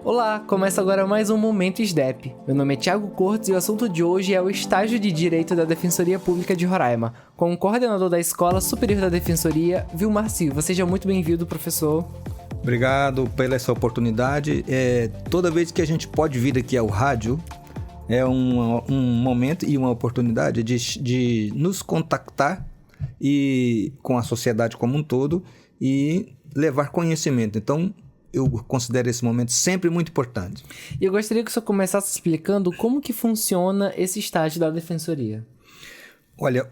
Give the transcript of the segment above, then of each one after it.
Olá, começa agora mais um Momento SDEP. Meu nome é Thiago Cortes e o assunto de hoje é o estágio de Direito da Defensoria Pública de Roraima, com o coordenador da Escola Superior da Defensoria, Vilmar Silva. Seja muito bem-vindo, professor. Obrigado pela essa oportunidade. Toda vez que a gente pode vir aqui ao rádio, é um momento e uma oportunidade de nos contactar e com a sociedade como um todo e levar conhecimento. Então, eu considero esse momento sempre muito importante. E eu gostaria que o senhor começasse explicando como que funciona esse estágio da Defensoria. Olha,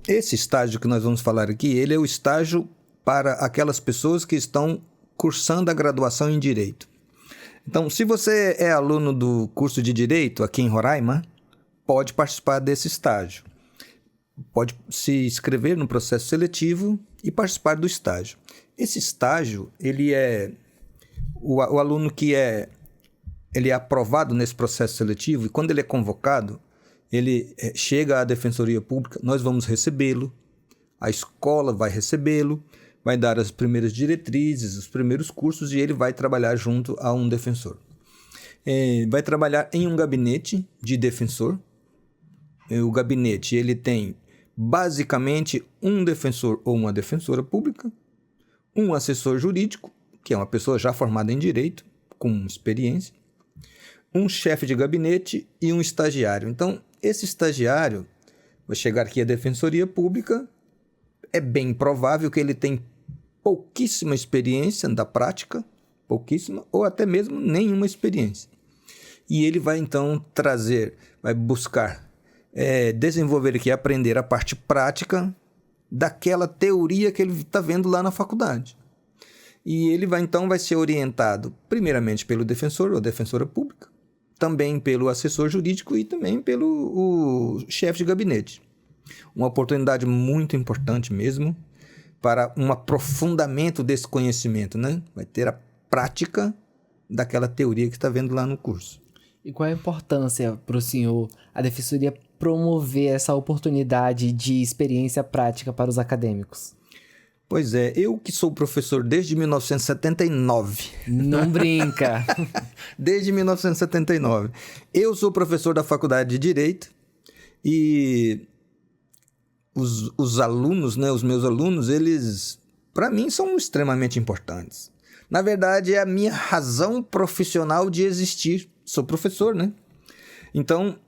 esse estágio que nós vamos falar aqui, ele é o estágio para aquelas pessoas que estão cursando a graduação em Direito. Então, se você é aluno do curso de Direito aqui em Roraima, pode participar desse estágio. Pode se inscrever no processo seletivo e participar do estágio. Esse estágio, ele é... O aluno ele é aprovado nesse processo seletivo e quando ele é convocado, ele chega à Defensoria Pública, nós vamos recebê-lo, a escola vai recebê-lo, vai dar as primeiras diretrizes, os primeiros cursos e ele vai trabalhar junto a um defensor. Vai trabalhar em um gabinete de defensor. O gabinete ele tem basicamente um defensor ou uma defensora pública, um assessor jurídico, que é uma pessoa já formada em Direito, com experiência, um chefe de gabinete e um estagiário. Então, esse estagiário vai chegar aqui à Defensoria Pública, é bem provável que ele tenha pouquíssima experiência da prática, pouquíssima, ou até mesmo nenhuma experiência. E ele vai, então, vai buscar desenvolver aqui, aprender a parte prática daquela teoria que ele está vendo lá na faculdade. E ele vai ser orientado primeiramente pelo defensor ou defensora pública, também pelo assessor jurídico e também pelo chefe de gabinete. Uma oportunidade muito importante mesmo para um aprofundamento desse conhecimento, né? Vai ter a prática daquela teoria que está vendo lá no curso. E qual é a importância para o senhor, a Defensoria, promover essa oportunidade de experiência prática para os acadêmicos? Pois é, eu que sou professor desde 1979. Não brinca! Desde 1979. Eu sou professor da Faculdade de Direito e os alunos, né, os meus alunos, eles, para mim, são extremamente importantes. Na verdade, é a minha razão profissional de existir. Sou professor, né? Então,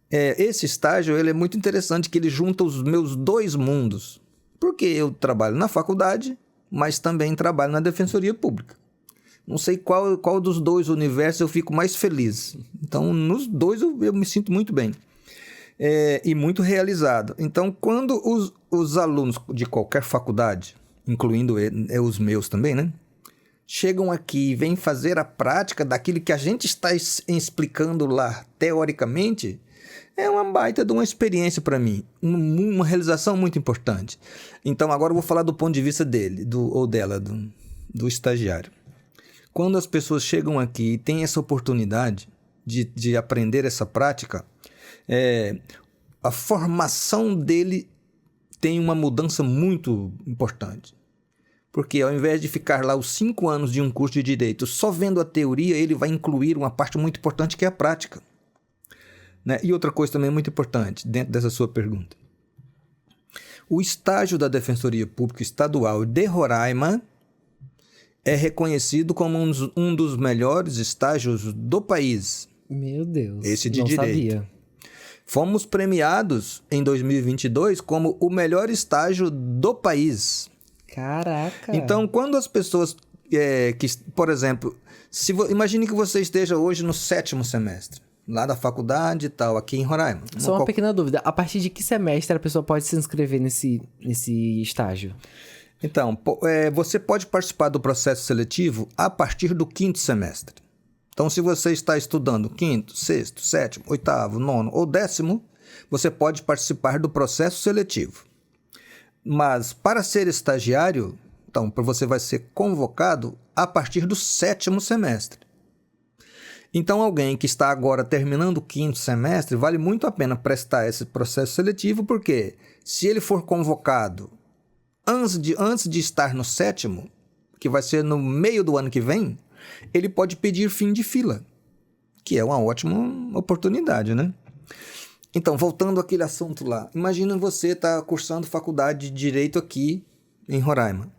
esse estágio ele é muito interessante, que ele junta os meus dois mundos. Porque eu trabalho na faculdade, mas também trabalho na Defensoria Pública. Não sei qual dos dois universos eu fico mais feliz. Então, nos dois eu me sinto muito bem e muito realizado. Então, quando os alunos de qualquer faculdade, incluindo os meus também, né, chegam aqui e vêm fazer a prática daquilo que a gente está explicando lá teoricamente, é uma baita de uma experiência para mim, uma realização muito importante. Então, agora eu vou falar do ponto de vista dele, do estagiário. Quando as pessoas chegam aqui e têm essa oportunidade de aprender essa prática, a formação dele tem uma mudança muito importante. Porque ao invés de ficar lá os 5 anos de um curso de Direito só vendo a teoria, ele vai incluir uma parte muito importante que é a prática. Né? E outra coisa também muito importante, dentro dessa sua pergunta. O estágio da Defensoria Pública Estadual de Roraima é reconhecido como um dos melhores estágios do país. Meu Deus, esse de não Direito. Sabia. Fomos premiados em 2022 como o melhor estágio do país. Caraca! Então, quando as pessoas, por exemplo, imagine que você esteja hoje no 7º semestre. Lá da faculdade e tal, aqui em Roraima. Só uma pequena dúvida. A partir de que semestre a pessoa pode se inscrever nesse estágio? Então, você pode participar do processo seletivo a partir do 5º semestre. Então, se você está estudando 5º, 6º, 7º, 8º, 9º ou 10º, você pode participar do processo seletivo. Mas, para ser estagiário, então, você vai ser convocado a partir do 7º semestre. Então, alguém que está agora terminando o 5º semestre, vale muito a pena prestar esse processo seletivo, porque se ele for convocado antes de estar no 7º, que vai ser no meio do ano que vem, ele pode pedir fim de fila, que é uma ótima oportunidade, né? Então, voltando àquele assunto lá, imagina você estar cursando faculdade de Direito aqui em Roraima.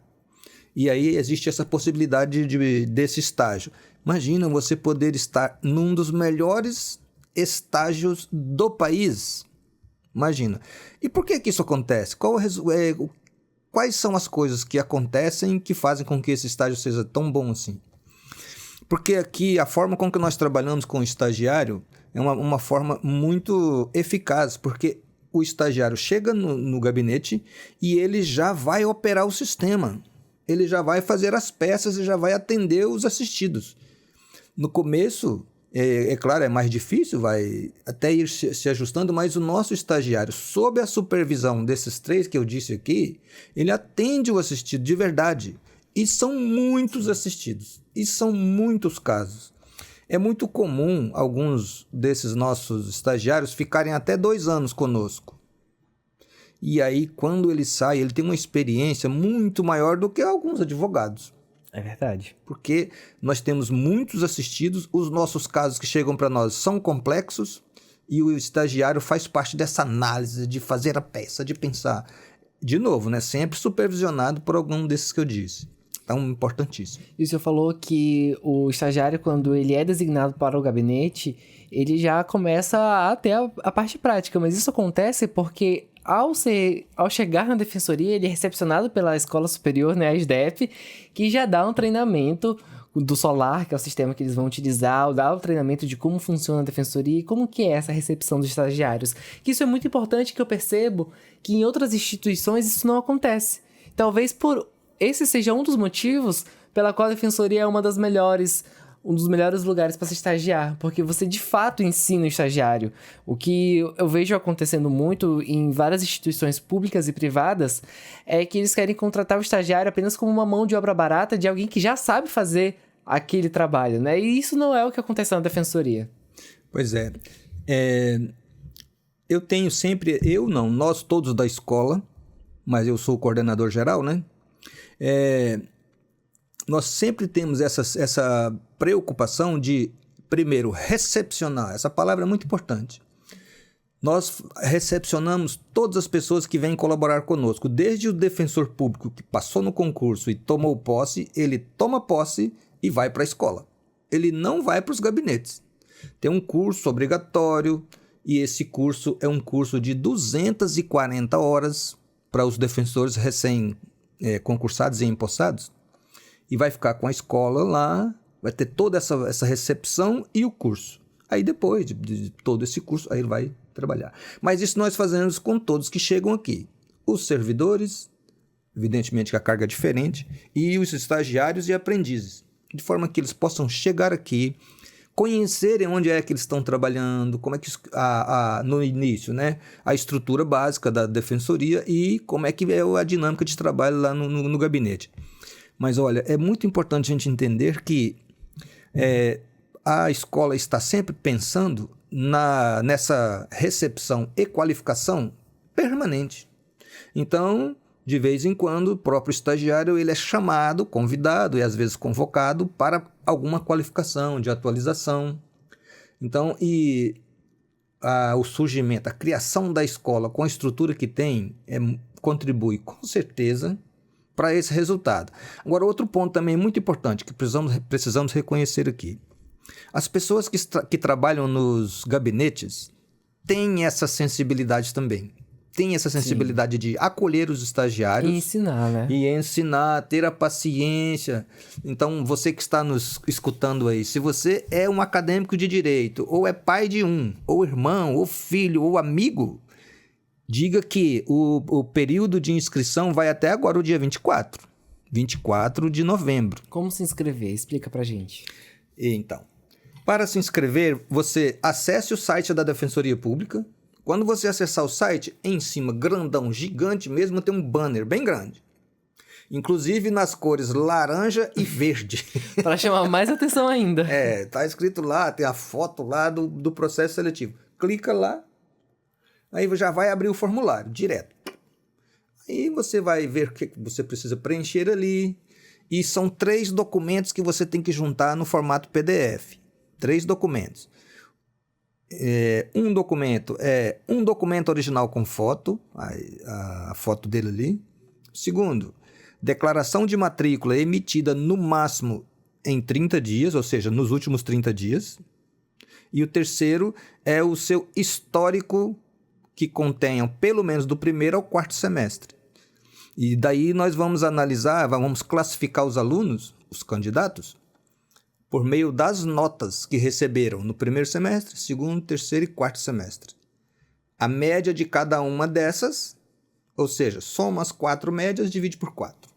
E aí existe essa possibilidade desse estágio. Imagina você poder estar num dos melhores estágios do país. Imagina. E por que isso acontece? Quais são as coisas que acontecem que fazem com que esse estágio seja tão bom assim? Porque aqui a forma com que nós trabalhamos com o estagiário é uma forma muito eficaz, porque o estagiário chega no gabinete e ele já vai operar o sistema. Ele já vai fazer as peças e já vai atender os assistidos. No começo, é claro, é mais difícil, vai até ir se ajustando, mas o nosso estagiário, sob a supervisão desses 3 que eu disse aqui, ele atende o assistido de verdade. E são muitos assistidos, e são muitos casos. É muito comum alguns desses nossos estagiários ficarem até 2 anos conosco. E aí, quando ele sai, ele tem uma experiência muito maior do que alguns advogados. É verdade. Porque nós temos muitos assistidos, os nossos casos que chegam para nós são complexos e o estagiário faz parte dessa análise de fazer a peça, de pensar. De novo, né? Sempre supervisionado por algum desses que eu disse. Então, importantíssimo. E o senhor falou que o estagiário, quando ele é designado para o gabinete, ele já começa a ter a parte prática. Mas isso acontece porque, ao chegar na defensoria, ele é recepcionado pela Escola Superior, né, a SDEP, que já dá um treinamento do SOLAR, que é o sistema que eles vão utilizar, dá o treinamento de como funciona a defensoria e como que é essa recepção dos estagiários. Que isso é muito importante, que eu percebo que em outras instituições isso não acontece. Talvez esse seja um dos motivos pela qual a defensoria é um dos melhores lugares para se estagiar, porque você de fato ensina o estagiário. O que eu vejo acontecendo muito em várias instituições públicas e privadas é que eles querem contratar o estagiário apenas como uma mão de obra barata de alguém que já sabe fazer aquele trabalho, né? E isso não é o que acontece na defensoria. Pois é. Eu tenho sempre... nós todos da escola, mas eu sou o coordenador geral, né? Nós sempre temos essa preocupação de, primeiro, recepcionar. Essa palavra é muito importante. Nós recepcionamos todas as pessoas que vêm colaborar conosco. Desde o defensor público que passou no concurso e tomou posse, ele toma posse e vai para a escola. Ele não vai para os gabinetes. Tem um curso obrigatório e esse curso é um curso de 240 horas para os defensores concursados e empossados. E vai ficar com a escola lá, vai ter toda essa recepção e o curso. Aí depois de todo esse curso, aí ele vai trabalhar. Mas isso nós fazemos com todos que chegam aqui. Os servidores, evidentemente que a carga é diferente, e os estagiários e aprendizes. De forma que eles possam chegar aqui, conhecerem onde é que eles estão trabalhando, como é que no início, né, a estrutura básica da defensoria e como é que é a dinâmica de trabalho lá no gabinete. Mas olha, é muito importante a gente entender que a escola está sempre pensando nessa recepção e qualificação permanente. Então, de vez em quando, o próprio estagiário ele é chamado, convidado e às vezes convocado para alguma qualificação de atualização. Então, o surgimento, a criação da escola com a estrutura que tem contribui com certeza para esse resultado. Agora, outro ponto também muito importante que precisamos reconhecer aqui. As pessoas que trabalham nos gabinetes têm essa sensibilidade também. Tem essa sensibilidade de acolher os estagiários. E ensinar, né? E ensinar, ter a paciência. Então, você que está nos escutando aí, se você é um acadêmico de direito, ou é pai de ou irmão, ou filho, ou amigo, diga que o período de inscrição vai até agora o dia 24 de novembro. Como se inscrever? Explica pra gente. Então, para se inscrever, você acesse o site da Defensoria Pública. Quando você acessar o site, em cima, grandão, gigante mesmo, tem um banner bem grande. Inclusive nas cores laranja e verde. Para chamar mais atenção ainda. Tá escrito lá, tem a foto lá do processo seletivo. Clica lá, aí já vai abrir o formulário, direto. Aí você vai ver o que você precisa preencher ali. e são 3 documentos que você tem que juntar no formato PDF. 3 documentos. Um documento original com foto, a foto dele ali. Segundo, declaração de matrícula emitida no máximo em 30 dias, ou seja, nos últimos 30 dias. E o terceiro é o seu histórico, que contenham pelo menos do primeiro ao quarto semestre. E daí nós vamos analisar, vamos classificar os alunos, os candidatos, por meio das notas que receberam no primeiro semestre, segundo, terceiro e quarto semestre. A média de cada uma dessas, ou seja, soma as 4 médias, divide por 4.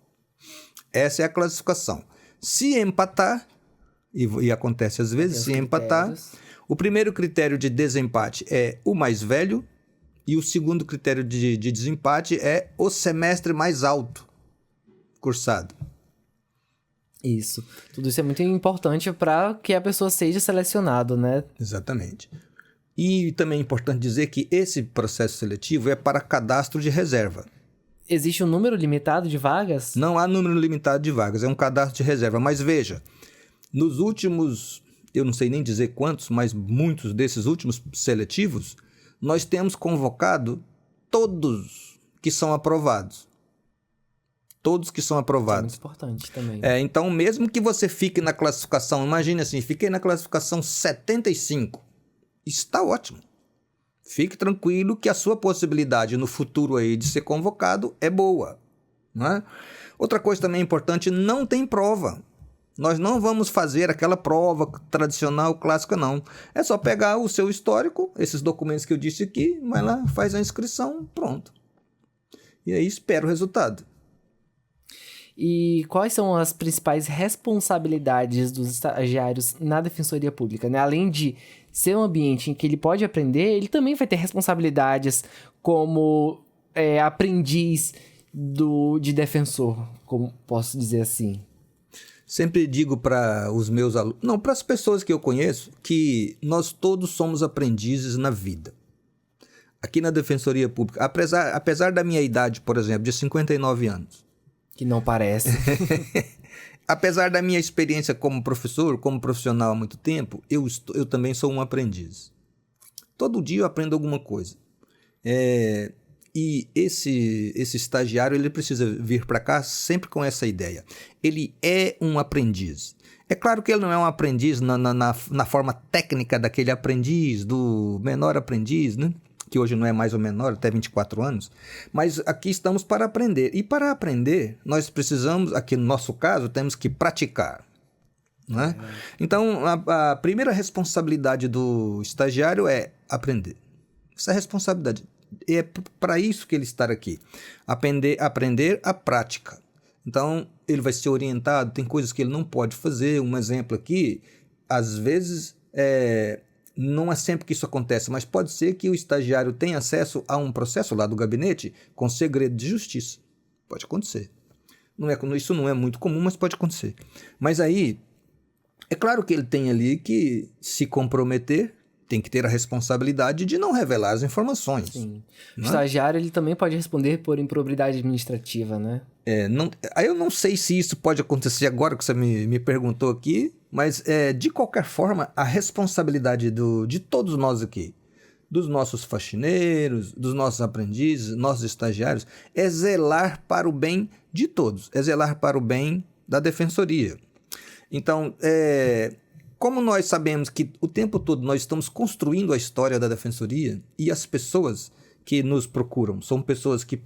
Essa é a classificação. Se empatar, e acontece às vezes, se empatar, o primeiro critério de desempate é o mais velho, e o segundo critério de desempate é o semestre mais alto cursado. Isso. Tudo isso é muito importante para que a pessoa seja selecionada, né? Exatamente. E também é importante dizer que esse processo seletivo é para cadastro de reserva. Existe um número limitado de vagas? Não há número limitado de vagas, é um cadastro de reserva. Mas veja, nos últimos, eu não sei nem dizer quantos, mas muitos desses últimos seletivos, nós temos convocado todos que são aprovados. Todos que são aprovados. Isso é muito importante também. Então, mesmo que você fique na classificação, imagine assim, fiquei na classificação 75, está ótimo. Fique tranquilo que a sua possibilidade no futuro aí de ser convocado é boa. Não é? Outra coisa também importante, não tem prova. Nós não vamos fazer aquela prova tradicional, clássica, não. É só pegar o seu histórico, esses documentos que eu disse aqui, vai lá, faz a inscrição, pronto. E aí espera o resultado. E quais são as principais responsabilidades dos estagiários na Defensoria Pública, né? Além de ser um ambiente em que ele pode aprender, ele também vai ter responsabilidades como aprendiz de defensor, como posso dizer assim. Sempre digo para os meus alunos, não, para as pessoas que eu conheço, que nós todos somos aprendizes na vida. Aqui na Defensoria Pública, apesar da minha idade, por exemplo, de 59 anos. Que não parece. Apesar da minha experiência como professor, como profissional há muito tempo, eu também sou um aprendiz. Todo dia eu aprendo alguma coisa. E esse estagiário, ele precisa vir para cá sempre com essa ideia. Ele é um aprendiz. É claro que ele não é um aprendiz na forma técnica daquele aprendiz, do menor aprendiz, né? Que hoje não é mais o menor, até 24 anos. Mas aqui estamos para aprender. E para aprender, nós precisamos, aqui no nosso caso, temos que praticar. Né? Então, a primeira responsabilidade do estagiário é aprender. Essa responsabilidade. É para isso que ele está aqui. Aprender a prática. Então, ele vai ser orientado, tem coisas que ele não pode fazer. Um exemplo aqui, às vezes, não é sempre que isso acontece, mas pode ser que o estagiário tenha acesso a um processo lá do gabinete com segredo de justiça. Pode acontecer. Isso não é muito comum, mas pode acontecer. Mas aí, é claro que ele tem ali que se comprometer, tem que ter a responsabilidade de não revelar as informações. Sim. O estagiário, ele também pode responder por improbidade administrativa, né? Eu não sei se isso pode acontecer agora que você me perguntou aqui, mas de qualquer forma, a responsabilidade de todos nós aqui, dos nossos faxineiros, dos nossos aprendizes, nossos estagiários, é zelar para o bem de todos, é zelar para o bem da defensoria. Então, como nós sabemos que o tempo todo nós estamos construindo a história da defensoria e as pessoas que nos procuram são pessoas que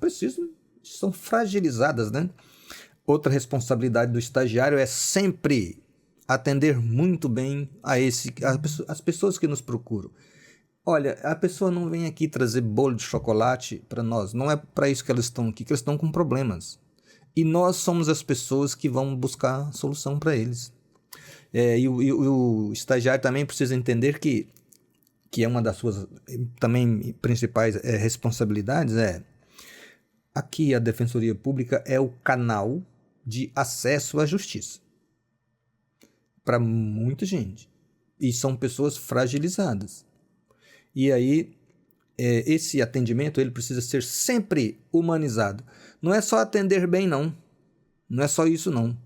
são fragilizadas, né? Outra responsabilidade do estagiário é sempre atender muito bem as pessoas que nos procuram. Olha, a pessoa não vem aqui trazer bolo de chocolate para nós, não é para isso que elas estão aqui, que elas estão com problemas. E nós somos as pessoas que vão buscar solução para eles. E o estagiário também precisa entender que é uma das suas também principais responsabilidades, aqui a Defensoria Pública é o canal de acesso à justiça para muita gente. E são pessoas fragilizadas. E aí, esse atendimento ele precisa ser sempre humanizado. Não é só atender bem, não. Não é só isso, não.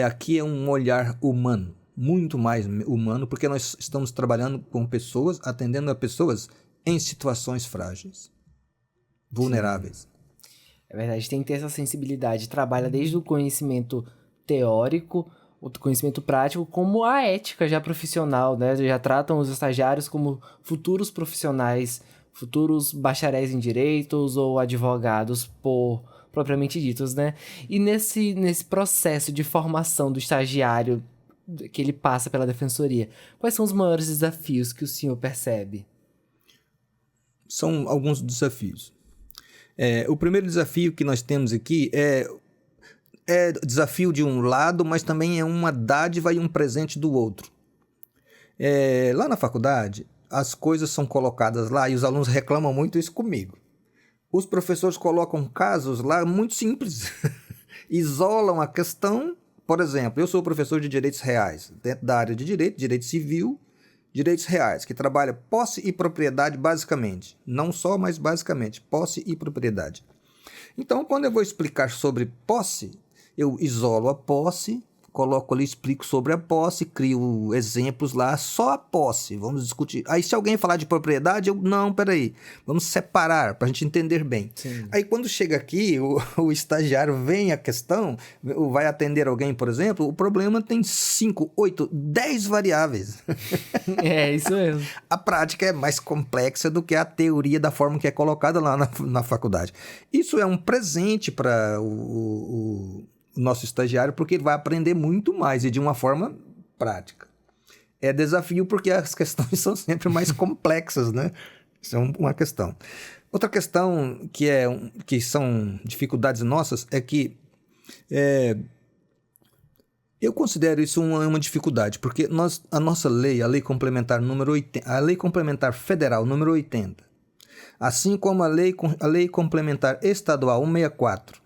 aqui é um olhar humano, muito mais humano, porque nós estamos trabalhando com pessoas, atendendo a pessoas em situações frágeis, vulneráveis. Sim. É verdade, tem que ter essa sensibilidade. Trabalha desde o conhecimento teórico, o conhecimento prático, como a ética já profissional, né? Já tratam os estagiários como futuros profissionais, futuros bacharéis em direitos ou advogados propriamente ditos, né? E nesse processo de formação do estagiário que ele passa pela defensoria, quais são os maiores desafios que o senhor percebe? São alguns desafios. O primeiro desafio que nós temos aqui é desafio de um lado, mas também é uma dádiva e um presente do outro. Lá na faculdade, as coisas são colocadas lá e os alunos reclamam muito isso comigo. Os professores colocam casos lá muito simples, isolam a questão. Por exemplo, eu sou professor de direitos reais, dentro da área de direito civil, direitos reais, que trabalha posse e propriedade basicamente. Não só, mas basicamente, posse e propriedade. Então, quando eu vou explicar sobre posse, eu isolo a posse, coloco ali, explico sobre a posse, crio exemplos lá, só a posse, vamos discutir. Aí se alguém falar de propriedade, não, peraí, vamos separar para a gente entender bem. Sim. Aí quando chega aqui, o estagiário vem a questão, vai atender alguém, por exemplo, o problema tem 5, 8, 10 variáveis. É, isso mesmo. A prática é mais complexa do que a teoria da forma que é colocada lá na faculdade. Isso é um presente para o nosso estagiário, porque ele vai aprender muito mais e de uma forma prática. É desafio porque as questões são sempre mais complexas, né? Isso é uma questão. Outra questão que são dificuldades nossas é que eu considero isso uma dificuldade, porque a nossa lei, a lei complementar número 80, a lei complementar federal número 80, assim como a lei complementar estadual 164,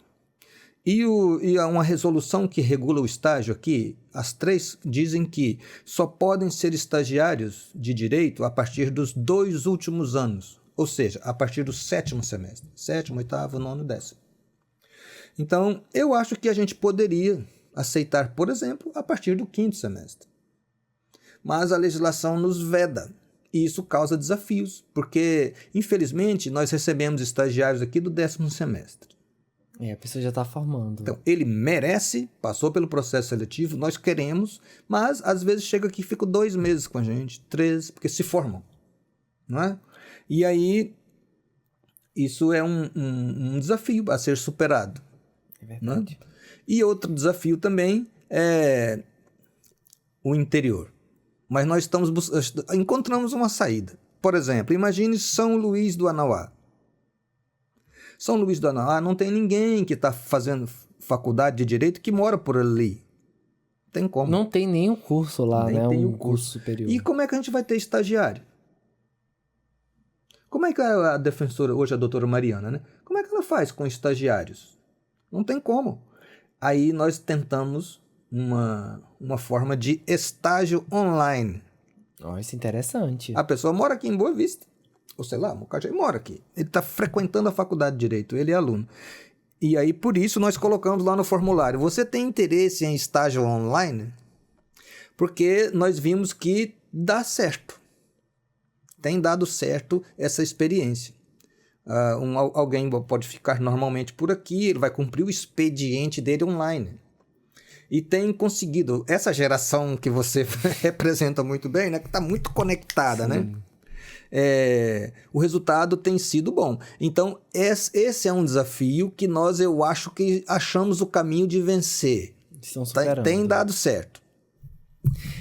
e uma resolução que regula o estágio aqui, as três dizem que só podem ser estagiários de direito a partir dos 2 últimos anos, ou seja, a partir do 7º semestre, 7º, 8º, 9º, 10º. Então, eu acho que a gente poderia aceitar, por exemplo, a partir do 5º semestre. Mas a legislação nos veda, e isso causa desafios, porque, infelizmente, nós recebemos estagiários aqui do 10º semestre. A pessoa já está formando. Então, ele merece, passou pelo processo seletivo, nós queremos, mas às vezes chega aqui e fica 2 meses com a gente, 3, porque se formam, não é? E aí, isso é um desafio a ser superado. É verdade. Né? E outro desafio também é o interior. Mas nós encontramos uma saída. Por exemplo, imagine São Luís do Anauá. São Luís do Anauá não tem ninguém que está fazendo faculdade de Direito que mora por ali. Tem como. Não tem nenhum curso lá, Nem né? tem Um o curso superior. E como é que a gente vai ter estagiário? Como é que a defensora, hoje a doutora Mariana, né? Como é que ela faz com estagiários? Não tem como. Aí nós tentamos uma forma de estágio online. Isso é interessante. A pessoa mora aqui em Boa Vista, ou sei lá, Mocajaí, mora aqui. Ele está frequentando a faculdade de Direito, ele é aluno. E aí, por isso, nós colocamos lá no formulário, você tem interesse em estágio online? Porque nós vimos que dá certo. Tem dado certo essa experiência. Alguém pode ficar normalmente por aqui, ele vai cumprir o expediente dele online. E tem conseguido, essa geração que você representa muito bem, né, que está muito conectada, Sim. né? O resultado tem sido bom. Então, esse é um desafio que eu acho que achamos o caminho de vencer. Estão superando. Tem dado certo.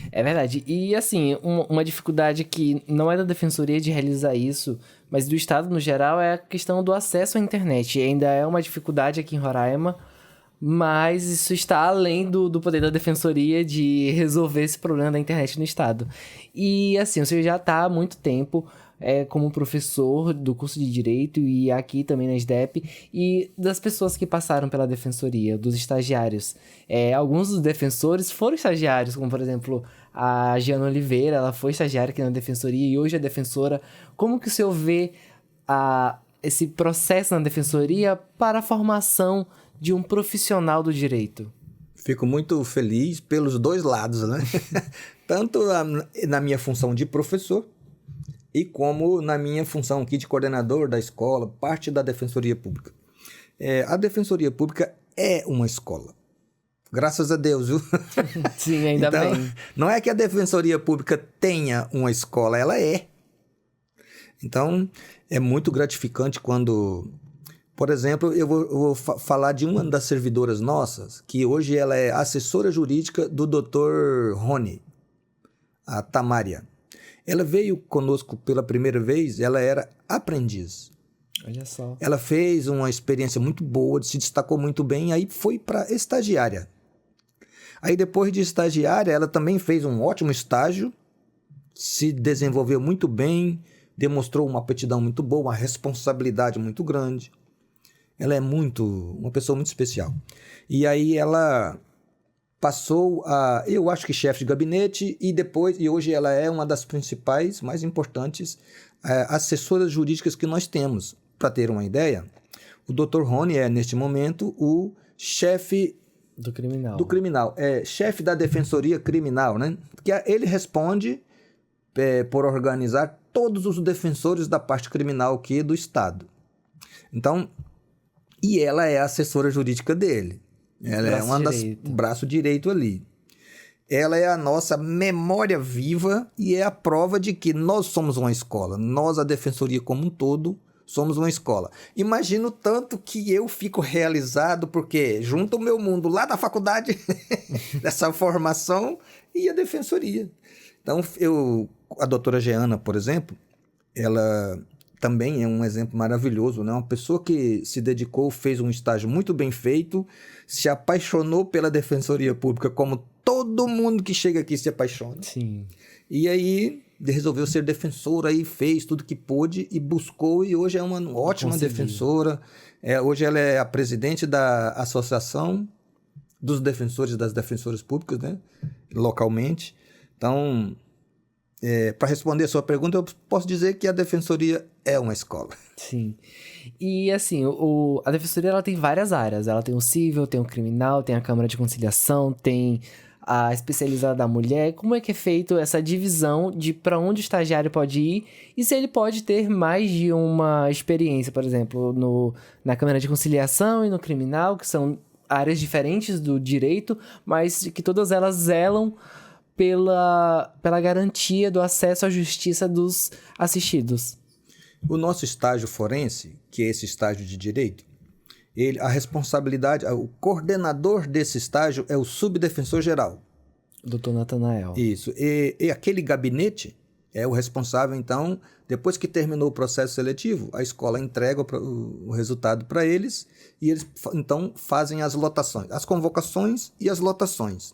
É verdade. E, assim, uma dificuldade que não é da Defensoria de realizar isso, mas do Estado no geral, é a questão do acesso à internet. E ainda é uma dificuldade aqui em Roraima, mas isso está além do poder da Defensoria de resolver esse problema da internet no Estado. E, assim, você já está há muito tempo como professor do curso de Direito e aqui também na SDEP, e das pessoas que passaram pela Defensoria, dos estagiários. Alguns dos defensores foram estagiários, como, por exemplo, a Giana Oliveira, ela foi estagiária aqui na Defensoria e hoje é defensora. Como que o senhor vê esse processo na Defensoria para a formação de um profissional do direito? Fico muito feliz pelos dois lados, né? Tanto na minha função de professor e como na minha função aqui de coordenador da escola, parte da Defensoria Pública. A Defensoria Pública é uma escola. Graças a Deus, viu? Sim, ainda então, bem. Não é que a Defensoria Pública tenha uma escola, ela é. Então, é muito gratificante quando... Por exemplo, eu vou falar de uma das servidoras nossas, que hoje ela é assessora jurídica do Dr. Rony, a Tamária. Ela veio conosco pela primeira vez, ela era aprendiz. Olha só. Ela fez uma experiência muito boa, se destacou muito bem, aí foi para estagiária. Aí depois de estagiária, ela também fez um ótimo estágio, se desenvolveu muito bem, demonstrou uma aptidão muito boa, uma responsabilidade muito grande. Ela é uma pessoa muito especial. E aí ela passou a, eu acho que chefe de gabinete, e hoje ela é uma das principais, mais importantes assessoras jurídicas que nós temos. Para ter uma ideia, o Dr. Rony é, neste momento, o chefe do criminal. É chefe da Defensoria Criminal, né? Porque ele responde por organizar todos os defensores da parte criminal aqui do Estado. Então, e ela é a assessora jurídica dele. Ela é uma das braço direito ali. Ela é a nossa memória viva e é a prova de que nós somos uma escola. Nós, a Defensoria como um todo, somos uma escola. Imagino tanto que eu fico realizado porque junto o meu mundo lá da faculdade, dessa formação, e a Defensoria. Então, a doutora Jeana, por exemplo, ela também é um exemplo maravilhoso, né? Uma pessoa que se dedicou, fez um estágio muito bem feito, se apaixonou pela Defensoria Pública, como todo mundo que chega aqui se apaixona. Sim. E aí resolveu ser defensora e fez tudo que pôde e buscou, e hoje é uma ótima defensora. Hoje ela é a presidente da Associação dos Defensores e das Defensoras Públicas, né? Localmente. Então, para responder a sua pergunta, eu posso dizer que a Defensoria é uma escola. Sim. E assim, a Defensoria ela tem várias áreas. Ela tem o civil, tem o criminal, tem a Câmara de Conciliação, tem a especializada da mulher. Como é que é feito essa divisão de para onde o estagiário pode ir e se ele pode ter mais de uma experiência, por exemplo, na Câmara de Conciliação e no criminal, que são áreas diferentes do direito, mas que todas elas zelam pela garantia do acesso à justiça dos assistidos. O nosso estágio forense, que é esse estágio de direito, a responsabilidade, o coordenador desse estágio é o subdefensor geral. Doutor Natanael. Isso. E aquele gabinete é o responsável, então, depois que terminou o processo seletivo, a escola entrega o resultado para eles e eles, então, fazem as lotações, as convocações e as lotações.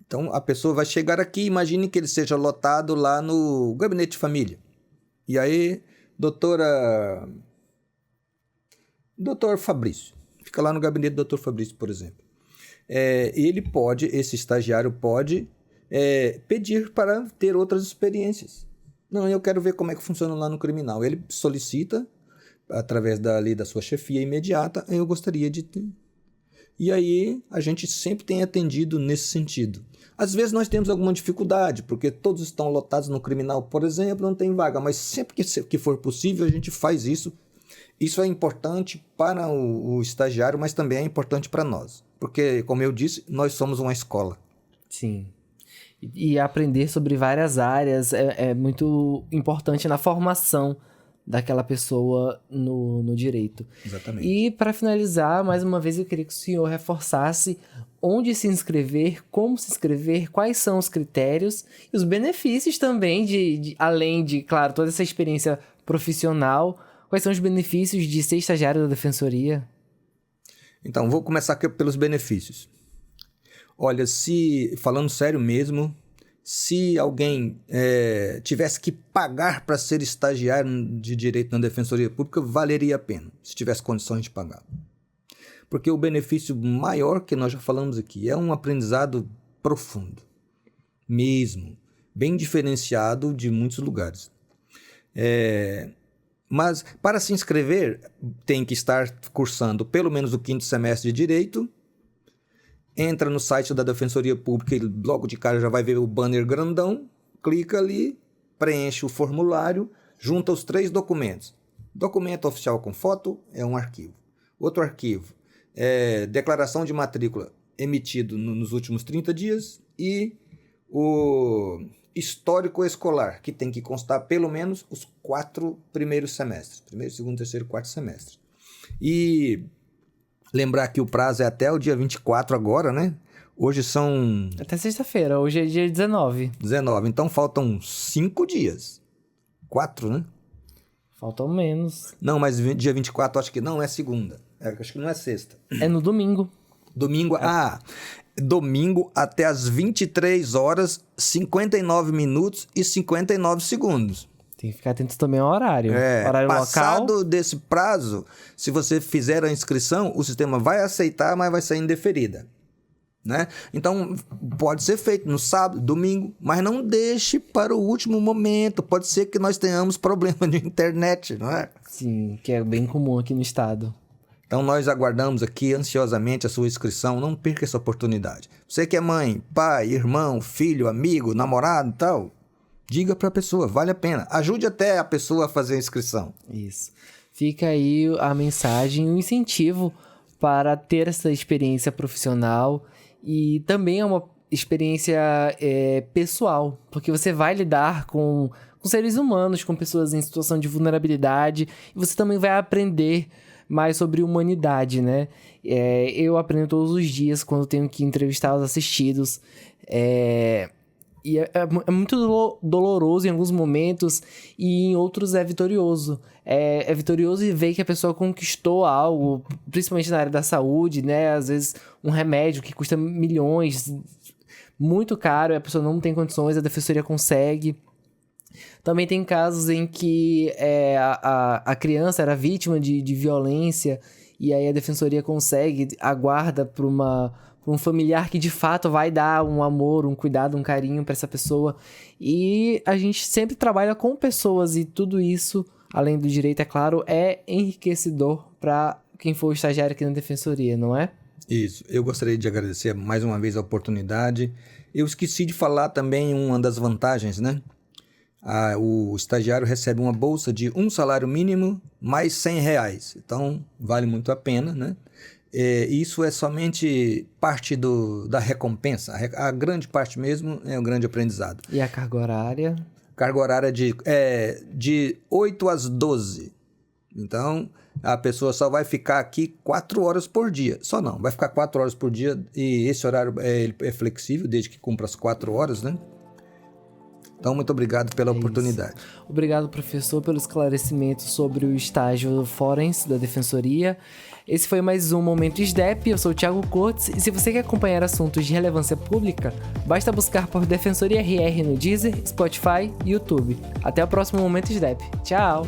Então, a pessoa vai chegar aqui, imagine que ele seja lotado lá no gabinete de família. E aí, doutor Fabrício, fica lá no gabinete do doutor Fabrício, por exemplo. Esse estagiário pode pedir para ter outras experiências. Não, eu quero ver como é que funciona lá no criminal. Ele solicita, através da sua chefia imediata, eu gostaria de ter. E aí, a gente sempre tem atendido nesse sentido. Às vezes nós temos alguma dificuldade, porque todos estão lotados no criminal, por exemplo, não tem vaga, mas sempre que for possível a gente faz isso. Isso é importante para o estagiário, mas também é importante para nós, porque, como eu disse, nós somos uma escola. Sim. E aprender sobre várias áreas é muito importante na formação daquela pessoa no direito. Exatamente. E, para finalizar, mais uma vez eu queria que o senhor reforçasse onde se inscrever, como se inscrever, quais são os critérios e os benefícios também, além de, claro, toda essa experiência profissional, quais são os benefícios de ser estagiário da Defensoria? Então, vou começar aqui pelos benefícios. Olha, falando sério mesmo, se alguém tivesse que pagar para ser estagiário de direito na Defensoria Pública, valeria a pena, se tivesse condições de pagar. Porque o benefício maior que nós já falamos aqui é um aprendizado profundo, mesmo, bem diferenciado de muitos lugares. Mas para se inscrever, tem que estar cursando pelo menos o 5º semestre de Direito entra no site da Defensoria Pública e logo de cara já vai ver o banner grandão, clica ali, preenche o formulário, junta os 3 documentos. Documento oficial com foto é um arquivo. Outro arquivo é declaração de matrícula emitido nos últimos 30 dias e o histórico escolar, que tem que constar pelo menos os 4 primeiros semestres. Primeiro, segundo, terceiro, quarto semestre. E lembrar que o prazo é até o dia 24 agora, né? Hoje são... Até sexta-feira, hoje é dia 19. 19, então faltam 5 dias. 4, né? Faltam menos. Não, mas dia 24 acho que não é segunda. Acho que não é sexta. É no domingo. Domingo, domingo até as 23 horas, 59 minutos e 59 segundos. Tem que ficar atento também ao horário. Horário passado local. Desse prazo, se você fizer a inscrição, o sistema vai aceitar, mas vai ser indeferida. Né? Então, pode ser feito no sábado, domingo, mas não deixe para o último momento. Pode ser que nós tenhamos problema de internet, não é? Sim, que é bem comum aqui no estado. Então, nós aguardamos aqui ansiosamente a sua inscrição. Não perca essa oportunidade. Você que é mãe, pai, irmão, filho, amigo, namorado e tal, diga para a pessoa, vale a pena. Ajude até a pessoa a fazer a inscrição. Isso. Fica aí a mensagem, o incentivo para ter essa experiência profissional e também é uma experiência pessoal, porque você vai lidar com seres humanos, com pessoas em situação de vulnerabilidade e você também vai aprender mais sobre humanidade, né? Eu aprendo todos os dias quando tenho que entrevistar os assistidos. E é muito doloroso em alguns momentos e em outros é vitorioso. É vitorioso e ver que a pessoa conquistou algo, principalmente na área da saúde, né? Às vezes um remédio que custa milhões, muito caro, e a pessoa não tem condições, a defensoria consegue. Também tem casos em que a criança era vítima de violência e aí a defensoria consegue, aguarda para um familiar que de fato vai dar um amor, um cuidado, um carinho para essa pessoa. E a gente sempre trabalha com pessoas e tudo isso, além do direito, é claro, é enriquecedor para quem for estagiário aqui na defensoria, não é? Isso. Eu gostaria de agradecer mais uma vez a oportunidade. Eu esqueci de falar também uma das vantagens, né? O estagiário recebe uma bolsa de um salário mínimo mais R$100. Então, vale muito a pena, né? Isso é somente parte da recompensa. A grande parte mesmo é um grande aprendizado. E a carga horária? Carga horária de 8 às 12. Então, a pessoa só vai ficar aqui 4 horas por dia. Só não, vai ficar 4 horas por dia e esse horário é flexível, desde que cumpra as 4 horas, né? Então, muito obrigado pela oportunidade. Obrigado, professor, pelo esclarecimento sobre o estágio forense da Defensoria. Esse foi mais um Momento SDEP, eu sou o Thiago Cortes, e se você quer acompanhar assuntos de relevância pública, basta buscar por Defensoria RR no Deezer, Spotify e YouTube. Até o próximo Momento SDEP. Tchau!